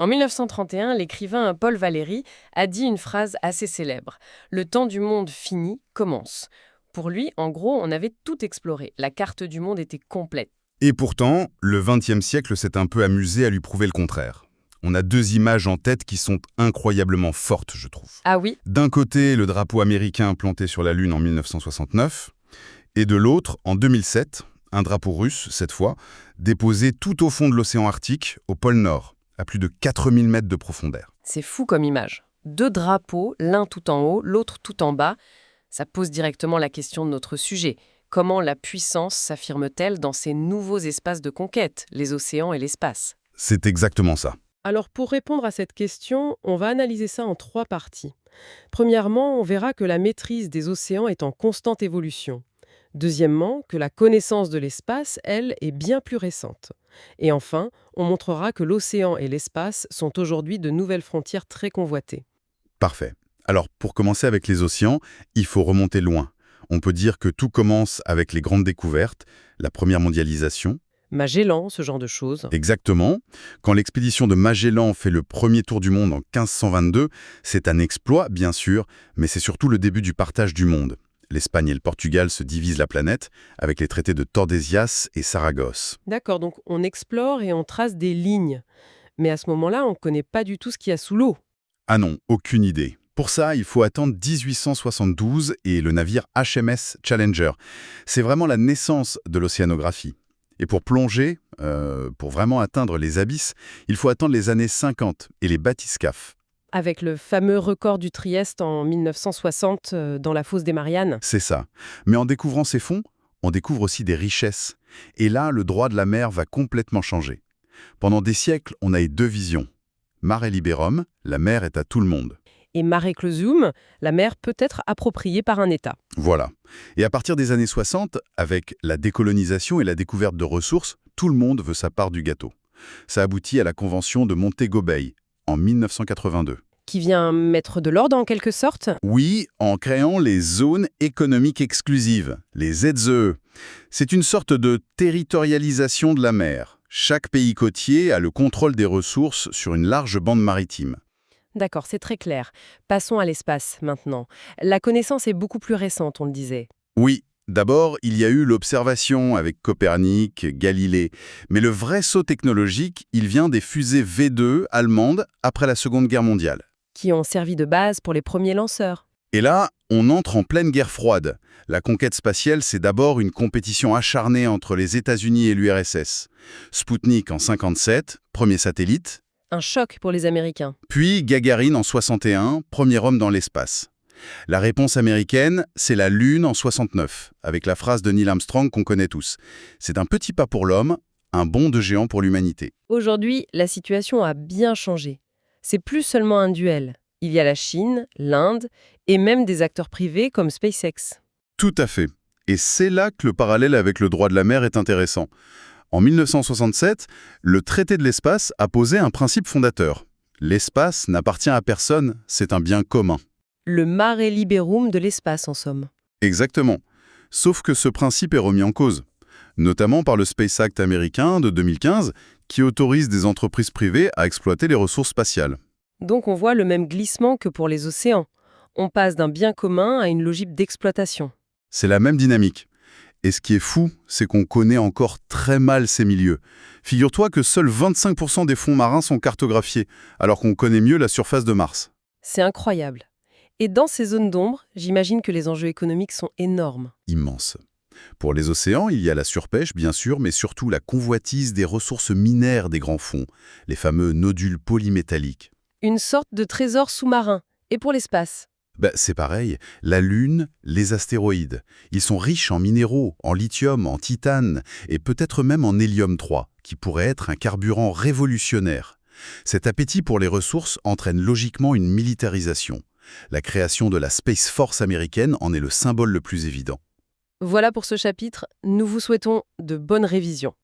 En 1931, l'écrivain Paul Valéry a dit une phrase assez célèbre. Le temps du monde fini commence. Pour lui, en gros, on avait tout exploré. La carte du monde était complète. Et pourtant, le XXe siècle s'est un peu amusé à lui prouver le contraire. On a deux images en tête qui sont incroyablement fortes, je trouve. Ah oui, D'un côté, le drapeau américain planté sur la Lune en 1969, et de l'autre, en 2007, un drapeau russe, cette fois, déposé tout au fond de l'océan Arctique, au pôle Nord, à plus de 4000 mètres de profondeur. c'est fou comme image. Deux drapeaux, l'un tout en haut, l'autre tout en bas. Ça pose directement la question de notre sujet. Comment la puissance s'affirme-t-elle dans ces nouveaux espaces de conquête, les océans et l'espace? C'est exactement ça. Alors pour répondre à cette question, on va analyser ça en trois parties. Premièrement, on verra que la maîtrise des océans est en constante évolution. Deuxièmement, que la connaissance de l'espace, elle, est bien plus récente. Et enfin, on montrera que l'océan et l'espace sont aujourd'hui de nouvelles frontières très convoitées. Parfait. Alors, pour commencer avec les océans, il faut remonter loin. On peut dire que tout commence avec les grandes découvertes, la première mondialisation. Magellan, ce genre de choses. Exactement. Quand l'expédition de Magellan fait le premier tour du monde en 1522, c'est un exploit, bien sûr, mais c'est surtout le début du partage du monde. L'Espagne et le Portugal se divisent la planète avec les traités de Tordesillas et Saragosse. D'accord, donc on explore et on trace des lignes. Mais à ce moment-là, on ne connaît pas du tout ce qu'il y a sous l'eau. Ah non, aucune idée. Pour ça, il faut attendre 1872 et le navire HMS Challenger. C'est vraiment la naissance de l'océanographie. Et pour plonger, pour vraiment atteindre les abysses, il faut attendre les années 50 et les bathyscaphes. Avec le fameux record du Trieste en 1960 dans la fosse des Mariannes. C'est ça. Mais en découvrant ces fonds, on découvre aussi des richesses. Et là, le droit de la mer va complètement changer. Pendant des siècles, on a eu deux visions. Mare liberum, la mer est à tout le monde. Et mare clausum, la mer peut être appropriée par un État. Voilà. Et à partir des années 60, avec la décolonisation et la découverte de ressources, tout le monde veut sa part du gâteau. Ça aboutit à la Convention de Montego Bay, en 1982. Qui vient mettre de l'ordre en quelque sorte. Oui, en créant les zones économiques exclusives, les ZEE. C'est une sorte de territorialisation de la mer. Chaque pays côtier a le contrôle des ressources sur une large bande maritime. D'accord, c'est très clair. Passons à l'espace maintenant. La connaissance est beaucoup plus récente, on le disait. Oui, d'abord, il y a eu l'observation avec Copernic, Galilée. Mais le vrai saut technologique, il vient des fusées V2 allemandes après la Seconde Guerre mondiale. Qui ont servi de base pour les premiers lanceurs. Et là, on entre en pleine guerre froide. La conquête spatiale, c'est d'abord une compétition acharnée entre les États-Unis et l'URSS. Spoutnik en 57, premier satellite, Un choc pour les Américains. puis Gagarine en 61, premier homme dans l'espace. La réponse américaine, c'est la Lune en 69, avec la phrase de Neil Armstrong qu'on connaît tous. C'est un petit pas pour l'homme, un bond de géant pour l'humanité. Aujourd'hui, la situation a bien changé. C'est plus seulement un duel. Il y a la Chine, l'Inde et même des acteurs privés comme SpaceX. Tout à fait. Et c'est là que le parallèle avec le droit de la mer est intéressant. En 1967, le traité de l'espace a posé un principe fondateur. L'espace n'appartient à personne, c'est un bien commun. Le mare liberum de l'espace, en somme. Exactement. Sauf que ce principe est remis en cause, notamment par le Space Act américain de 2015, qui autorise des entreprises privées à exploiter les ressources spatiales. Donc on voit le même glissement que pour les océans. On passe d'un bien commun à une logique d'exploitation. C'est la même dynamique. Et ce qui est fou, c'est qu'on connaît encore très mal ces milieux. Figure-toi que seuls 25% des fonds marins sont cartographiés, alors qu'on connaît mieux la surface de Mars. C'est incroyable. Et dans ces zones d'ombre, j'imagine que les enjeux économiques sont énormes. Immense. Pour les océans, il y a la surpêche, bien sûr, mais surtout la convoitise des ressources minières des grands fonds, les fameux nodules polymétalliques. Une sorte de trésor sous-marin. Et pour l'espace? C'est pareil, la Lune, les astéroïdes. Ils sont riches en minéraux, en lithium, en titane, et peut-être même en hélium-3, qui pourrait être un carburant révolutionnaire. Cet appétit pour les ressources entraîne logiquement une militarisation. La création de la Space Force américaine en est le symbole le plus évident. Voilà pour ce chapitre. Nous vous souhaitons de bonnes révisions.